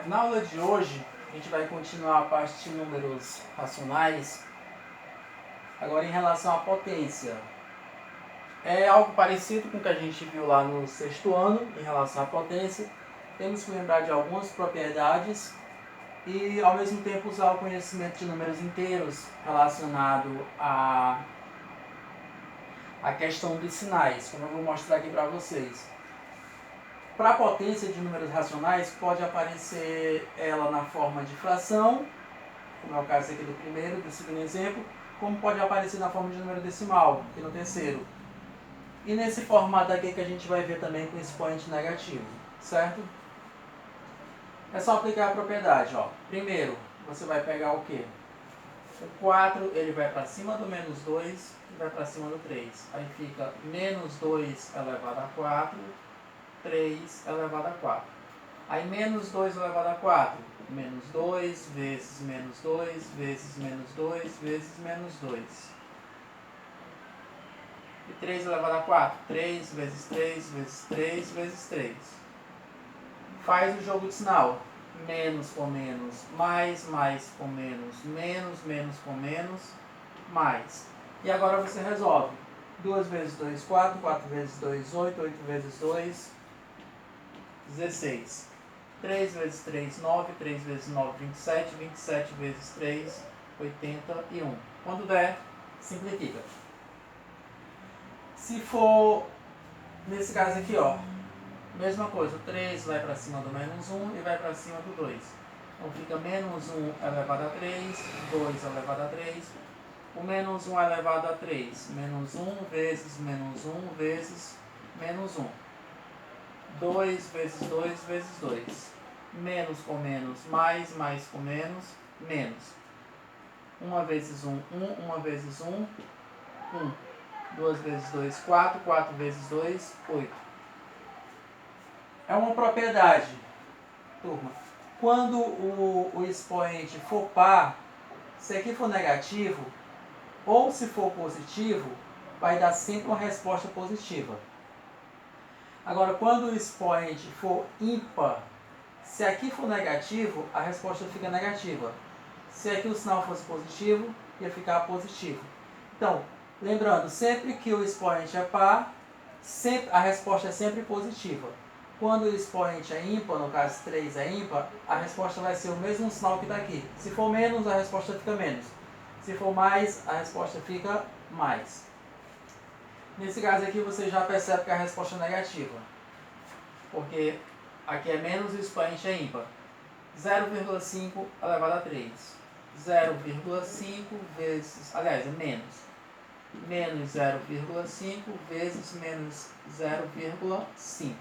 Na aula de hoje, a gente vai continuar a parte de números racionais. Agora, em relação à potência, é algo parecido com o que a gente viu lá no sexto ano, em relação à potência. Temos que lembrar de algumas propriedades e, ao mesmo tempo, usar o conhecimento de números inteiros relacionado à questão dos sinais, como eu vou mostrar aqui para vocês. Para a potência de números racionais, pode aparecer ela na forma de fração, como é o caso aqui do primeiro, do segundo exemplo, como pode aparecer na forma de número decimal, aqui no terceiro. E nesse formato aqui que a gente vai ver também com expoente negativo, certo? É só aplicar a propriedade, ó. Primeiro, você vai pegar o quê? O 4, ele vai para cima do menos 2 e vai para cima do 3. Aí fica menos 2 elevado a 4, 3 elevado a 4. Aí menos 2 elevado a 4, menos 2 vezes menos 2 vezes menos 2 vezes menos 2. E 3 elevado a 4, 3 vezes 3 vezes 3 vezes 3. Faz o jogo de sinal. Menos com menos, mais com menos, menos com menos, mais. E agora você resolve. 2 vezes 2, 4, 4 vezes 2, 8, 8 vezes 2, 16. 3 vezes 3, 9, 3 vezes 9, 27, 27 vezes 3, 81. Quando der, simplifica. Se for, nesse caso aqui, ó, mesma coisa, o 3 vai para cima do menos 1 e vai para cima do 2. Então fica menos 1 elevado a 3, 2 elevado a 3. O menos 1 elevado a 3, menos 1 vezes menos 1 vezes menos 1. 2 vezes 2 vezes 2. Menos com menos, mais com menos, menos. 1 vezes 1, 1. 1 vezes 1, 1. 2 vezes 2, 4. 4 vezes 2, 8. É uma propriedade, turma. Quando o expoente for par, se aqui for negativo, ou se for positivo, vai dar sempre uma resposta positiva. Agora, quando o expoente for ímpar, se aqui for negativo, a resposta fica negativa. Se aqui o sinal fosse positivo, ia ficar positivo. Então, lembrando, sempre que o expoente é par, a resposta é sempre positiva. Quando o expoente é ímpar, no caso 3 é ímpar, a resposta vai ser o mesmo sinal que está aqui. Se for menos, a resposta fica menos. Se for mais, a resposta fica mais. Nesse caso aqui, você já percebe que a resposta é negativa. Porque aqui é menos e o expoente é ímpar. 0,5 elevado a 3. 0,5 vezes, aliás, é menos. Menos 0,5 vezes menos 0,5.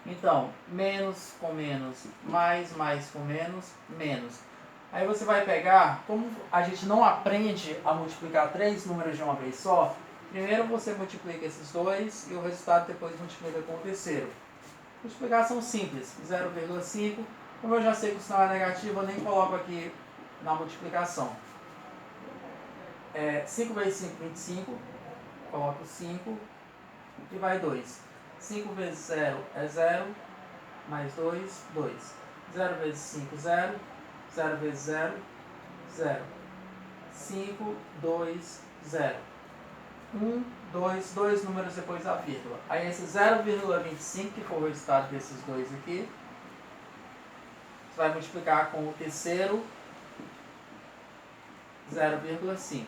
Então, menos com menos, mais com menos, menos. Aí você vai pegar, como a gente não aprende a multiplicar 3 números de uma vez só, primeiro você multiplica esses dois e o resultado depois multiplica com o terceiro. Multiplicação simples, 0,5. Como eu já sei que o sinal é negativo, eu nem coloco aqui na multiplicação. 5 vezes 5, 25. Coloco 5 e vai 2. 5 vezes 0 é 0, mais 2, 2. 0 vezes 5, 0. 0 vezes 0, 0. 5, 2, 0. 1, 2, dois números depois da vírgula. Aí esse 0,25, que for o resultado desses dois aqui, você vai multiplicar com o terceiro 0,5.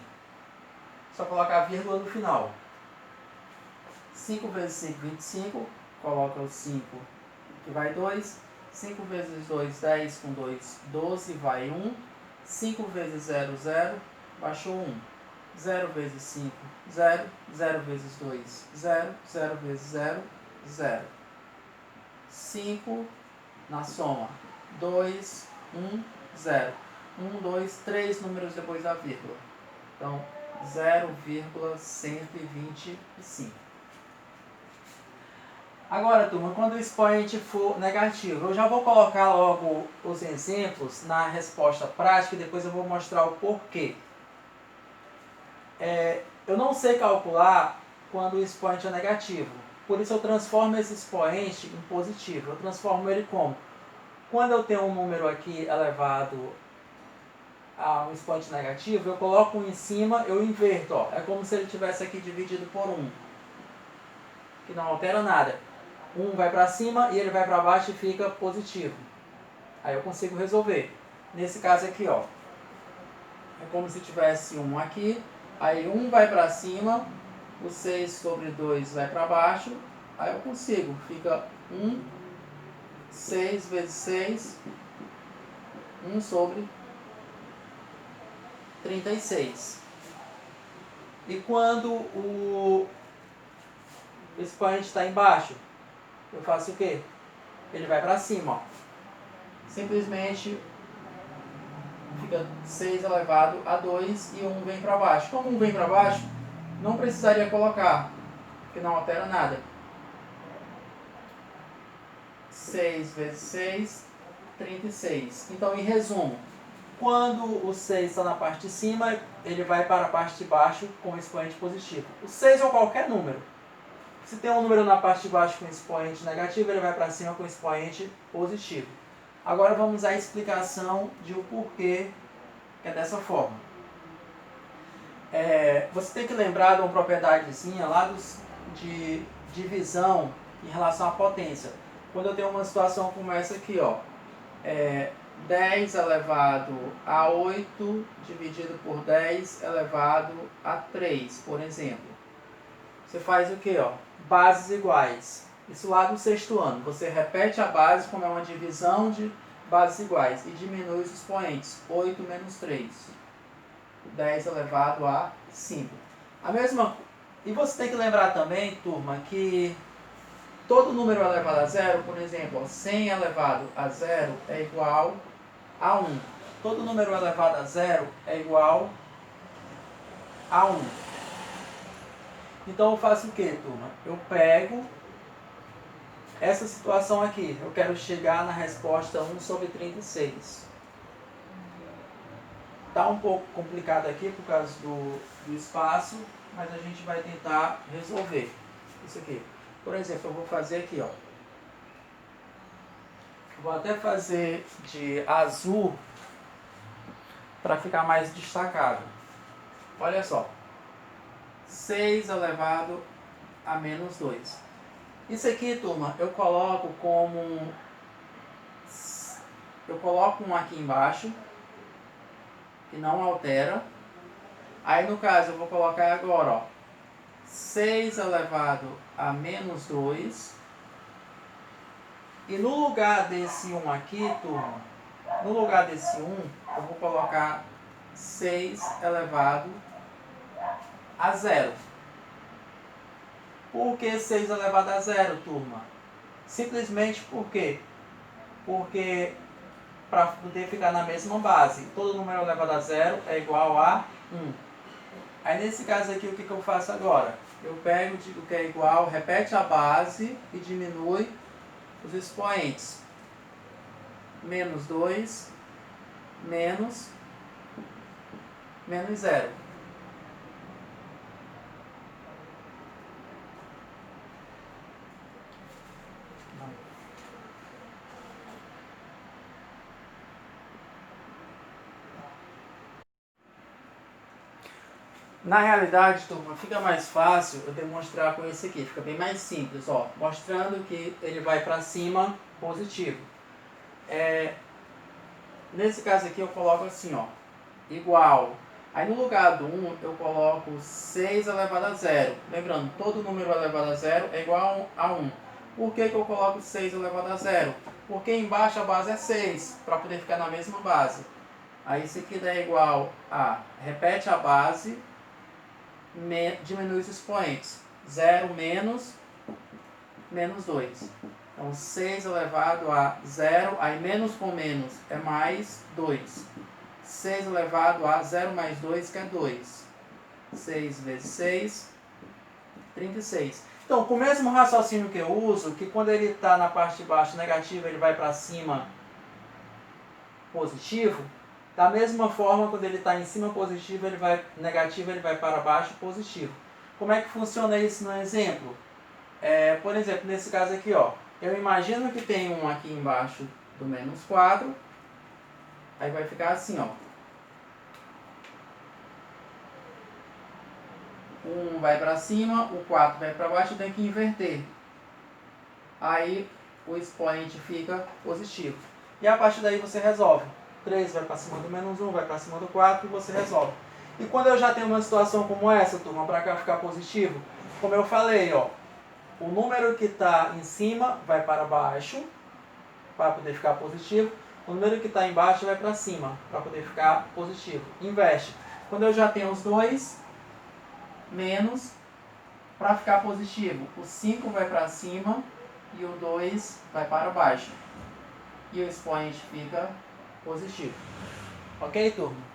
Só colocar a vírgula no final. 5 vezes 5, 25. Coloca o 5, que vai 2. 5 vezes 2, 10 com 2, 12, vai 1. 5 vezes 0, 0, baixou 1. 0 vezes 5, 0. 0 vezes 2, 0. 0 vezes 0, 0. 5 na soma. 2, 1, 0. 1, 2, 3 números depois da vírgula. Então, 0,125. Agora, turma, quando o expoente for negativo, eu já vou colocar logo os exemplos na resposta prática e depois eu vou mostrar o porquê. Eu não sei calcular quando o expoente é negativo. Por isso eu transformo esse expoente em positivo. Eu transformo ele como? Quando eu tenho um número aqui elevado a um expoente negativo, eu coloco um em cima, eu inverto. Ó. É como se ele tivesse aqui dividido por 1, que não altera nada. 1 vai para cima e ele vai para baixo e fica positivo. Aí eu consigo resolver. Nesse caso aqui, ó, é como se tivesse 1 aqui, aí 1 vai para cima, o 6 sobre 2 vai para baixo, aí eu consigo, fica 1, 6 vezes 6, 1 sobre 36. E quando o expoente está embaixo, eu faço o quê? Ele vai para cima, ó. Simplesmente fica 6 elevado a 2 e 1 vem para baixo. Como 1 vem para baixo, não precisaria colocar, porque não altera nada. 6 vezes 6, 36. Então, em resumo, quando o 6 está na parte de cima, ele vai para a parte de baixo com expoente positivo. O 6 ou qualquer número. Se tem um número na parte de baixo com expoente negativo, ele vai para cima com expoente positivo. Agora vamos à explicação de o porquê que é dessa forma. Você tem que lembrar de uma propriedadezinha lá de divisão em relação à potência. Quando eu tenho uma situação como essa aqui, ó, 10 elevado a 8 dividido por 10 elevado a 3, por exemplo. Você faz o que? Bases iguais. Isso lá do sexto ano. Você repete a base como é uma divisão de bases iguais e diminui os expoentes. 8 menos 3. 10 elevado a 5. A mesma. E você tem que lembrar também, turma, que todo número elevado a zero, por exemplo, 100 elevado a zero é igual a 1. Todo número elevado a zero é igual a 1. Então eu faço o que, turma? Eu pego essa situação aqui. Eu quero chegar na resposta 1 sobre 36. Está um pouco complicado aqui por causa do espaço, mas a gente vai tentar resolver isso aqui. Por exemplo, eu vou fazer aqui, ó. Vou até fazer de azul para ficar mais destacado. Olha só. 6 elevado a menos 2. Isso aqui, turma, eu coloco como... Eu coloco um aqui embaixo, que não altera. Aí, no caso, eu vou colocar agora, ó, 6 elevado a menos 2. E no lugar desse 1 aqui, turma, no lugar desse 1, eu vou colocar 6 elevado a 0. Por que 6 elevado a 0, turma? Simplesmente por quê? Porque para poder ficar na mesma base, todo número elevado a 0 é igual a 1. Aí nesse caso aqui, o que eu faço agora? Eu pego, digo que é igual, repete a base e diminui os expoentes. Menos 2, menos 0. Na realidade, turma, fica mais fácil eu demonstrar com esse aqui. Fica bem mais simples, ó. Mostrando que ele vai para cima positivo. Nesse caso aqui eu coloco assim, ó. Igual. Aí no lugar do 1 eu coloco 6 elevado a 0. Lembrando, todo número elevado a 0 é igual a 1. Por que eu coloco 6 elevado a 0? Porque embaixo a base é 6, para poder ficar na mesma base. Aí isso aqui dá igual a, repete a base, diminui os expoentes. 0 menos 2. Então 6 elevado a 0, aí menos com menos é mais 2. 6 elevado a 0 mais 2, que é 2. 6 vezes 6, 36. Então, com o mesmo raciocínio que eu uso, que quando ele está na parte de baixo negativo, ele vai para cima positivo, da mesma forma, quando ele está em cima positivo, negativo, ele vai para baixo positivo. Como é que funciona isso no exemplo? Por exemplo, nesse caso aqui, ó, eu imagino que tem um aqui embaixo do menos 4, aí vai ficar assim, ó. 1 vai para cima, o 4 vai para baixo, tem que inverter. Aí o expoente fica positivo. E a partir daí você resolve. 3 vai para cima do menos 1, vai para cima do 4 e você resolve. E quando eu já tenho uma situação como essa, turma, para cá ficar positivo, como eu falei, ó, o número que está em cima vai para baixo, para poder ficar positivo. O número que está embaixo vai para cima, para poder ficar positivo. Inverte. Quando eu já tenho os dois, menos, para ficar positivo, o 5 vai para cima e o 2 vai para baixo. E o expoente fica positivo. Ok, turma?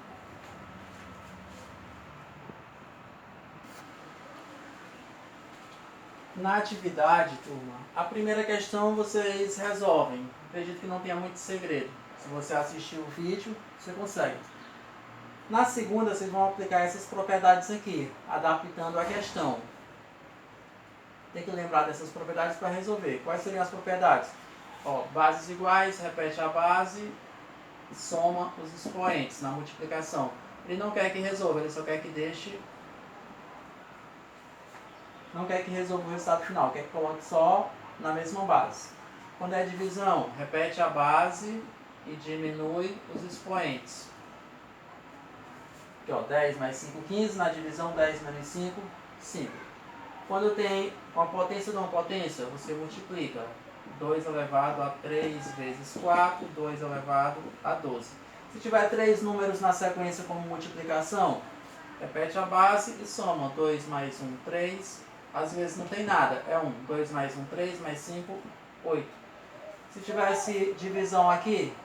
Na atividade, turma, a primeira questão vocês resolvem. Acredito que não tenha muito segredo. Se você assistir o vídeo, você consegue. Na segunda, vocês vão aplicar essas propriedades aqui, adaptando a questão. Tem que lembrar dessas propriedades para resolver. Quais seriam as propriedades? Ó, bases iguais, repete a base e soma os expoentes na multiplicação. Ele não quer que resolva, ele só quer que deixe... Não quer que resolva o resultado final, quer que coloque só na mesma base. Quando é divisão, repete a base e diminui os expoentes. Aqui, ó, 10 mais 5, 15. Na divisão, 10 menos 5, 5. Quando tem uma potência de uma potência, você multiplica. 2 elevado a 3 vezes 4, 2 elevado a 12. Se tiver 3 números na sequência como multiplicação, repete a base e soma. 2 mais 1, 3. Às vezes não tem nada, é 1. 2 mais 1, 3, mais 5, 8. Se tivesse divisão aqui,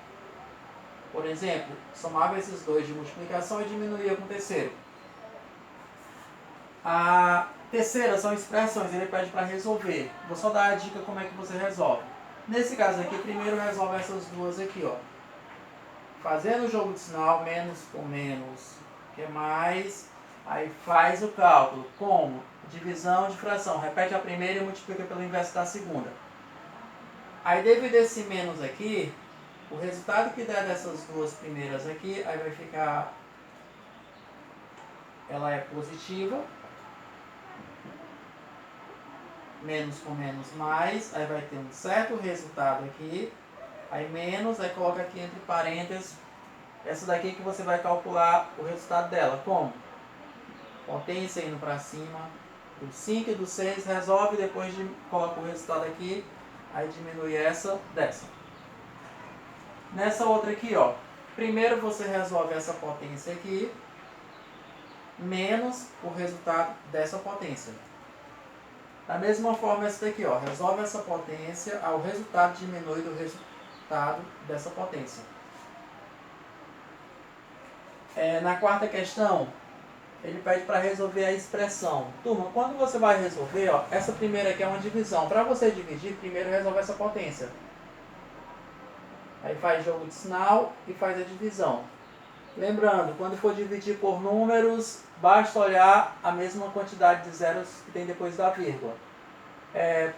por exemplo, somava esses dois de multiplicação e diminuía com o terceiro. A terceira são expressões, ele pede para resolver. Vou só dar a dica como é que você resolve. Nesse caso aqui, primeiro resolve essas duas aqui, ó. Fazendo o jogo de sinal, menos com menos, que mais, aí faz o cálculo. Como? Divisão de fração. Repete a primeira e multiplica pelo inverso da segunda. Aí devido a esse menos aqui, o resultado que der dessas duas primeiras aqui, aí vai ficar... Ela é positiva. Menos com menos mais, aí vai ter um certo resultado aqui. Aí menos, aí coloca aqui entre parênteses essa daqui que você vai calcular o resultado dela. Como? Potência indo para cima, do 5 e do 6, resolve, depois coloca o resultado aqui, aí diminui essa dessa. Nessa outra aqui, ó, primeiro você resolve essa potência aqui, menos o resultado dessa potência. Da mesma forma essa daqui, ó, resolve essa potência, o resultado diminui do resultado dessa potência. Na quarta questão, ele pede para resolver a expressão. Turma, quando você vai resolver, ó, essa primeira aqui é uma divisão. Para você dividir, primeiro resolve essa potência. Aí faz jogo de sinal e faz a divisão. Lembrando, quando for dividir por números, basta olhar a mesma quantidade de zeros que tem depois da vírgula.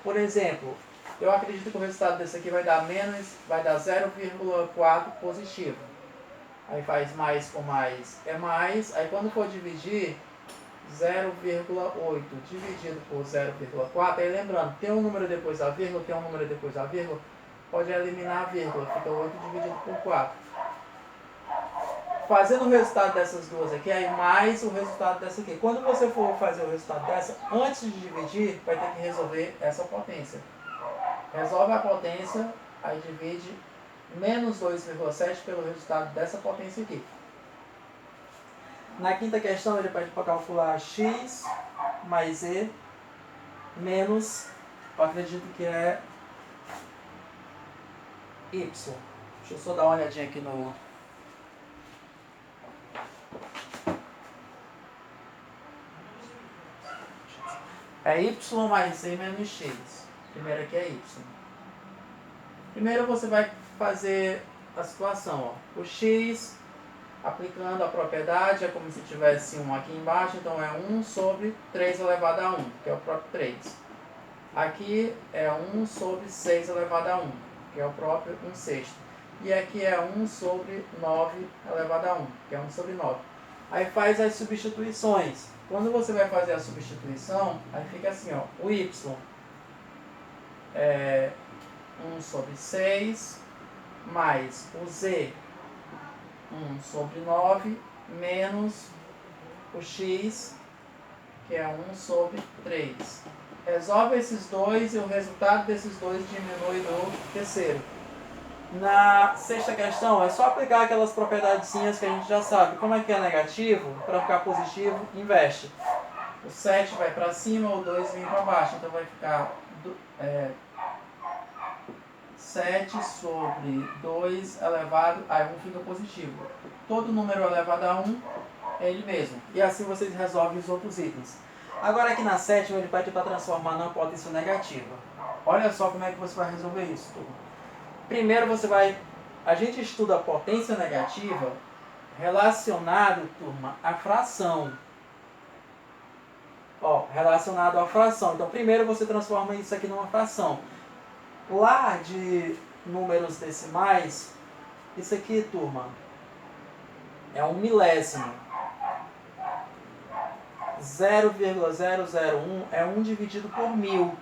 Por exemplo, eu acredito que o resultado desse aqui vai dar 0,4 positivo. Aí faz mais com mais é mais. Aí quando for dividir, 0,8 dividido por 0,4. Aí lembrando, tem um número depois da vírgula, tem um número depois da vírgula. Pode eliminar a vírgula, fica 8 dividido por 4. Fazendo o resultado dessas duas aqui, aí mais o resultado dessa aqui. Quando você for fazer o resultado dessa, antes de dividir, vai ter que resolver essa potência. Resolve a potência, aí divide menos 2,7 pelo resultado dessa potência aqui. Na quinta questão, ele pede para calcular x mais e menos, eu acredito que é y. Deixa eu só dar uma olhadinha aqui no... É y mais e menos x. Primeiro aqui é y. Primeiro você vai fazer a situação. Ó. O x, aplicando a propriedade, é como se tivesse 1 aqui embaixo. Então é 1 sobre 3 elevado a 1, que é o próprio 3. Aqui é 1 sobre 6 elevado a 1, que é o próprio 1/6. E aqui é 1 sobre 9 elevado a 1, que é 1 sobre 9. Aí faz as substituições. Quando você vai fazer a substituição, aí fica assim, ó, o y é 1 sobre 6, mais o z, 1 sobre 9, menos o x, que é 1 sobre 3. Resolve esses dois e o resultado desses dois diminui do terceiro. Na sexta questão, é só aplicar aquelas propriedadezinhas que a gente já sabe. Como é que é negativo, para ficar positivo, inverte. O 7 vai para cima, o 2 vem para baixo. Então vai ficar 7 sobre 2 elevado a 1 fica positivo. Todo número elevado a 1 é ele mesmo. E assim vocês resolvem os outros itens. Agora aqui na sétima ele pede para transformar numa potência negativa. Olha só como é que você vai resolver isso, turma. Primeiro a gente estuda a potência negativa relacionado, turma, à fração. Ó, relacionado à fração. Então primeiro você transforma isso aqui numa fração. Lá de números decimais, isso aqui, turma, é 1 milésimo. 0,001 é 1 dividido por 1000.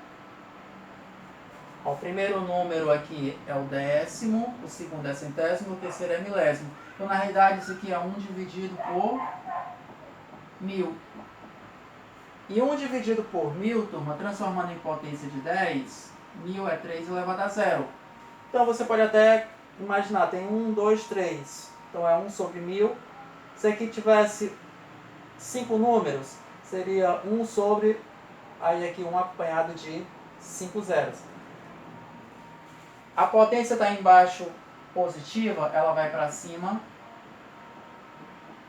Ó, o primeiro número aqui é o décimo, o segundo é centésimo, o terceiro é milésimo. Então, na realidade, isso aqui é 1 dividido por 1000. E 1 dividido por 1000, turma, transformando em potência de 10, 1000 é 3 elevado a 0. Então, você pode até imaginar, tem 1, 2, 3. Então, é 1 sobre 1000. Se aqui tivesse 5 números, seria 1 sobre, aí aqui 1 acompanhado de 5 zeros. A potência está embaixo positiva, ela vai para cima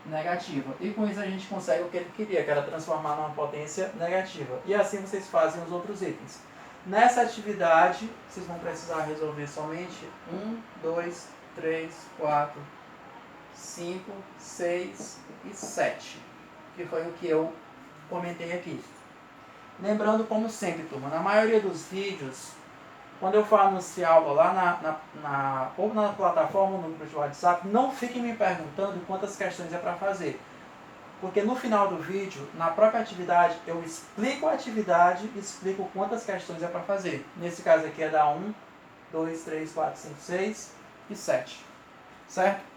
negativa. E com isso a gente consegue o que ele queria, que era transformar numa potência negativa. E assim vocês fazem os outros itens. Nessa atividade, vocês vão precisar resolver somente 1, 2, 3, 4, 5, 6 e 7. Que foi o que eu comentei aqui. Lembrando, como sempre, turma, na maioria dos vídeos, quando eu for anunciar aula lá ou na plataforma, no grupo de WhatsApp, não fiquem me perguntando quantas questões é para fazer. Porque no final do vídeo, na própria atividade, eu explico a atividade e explico quantas questões é para fazer. Nesse caso aqui é da 1, 2, 3, 4, 5, 6 e 7. Certo?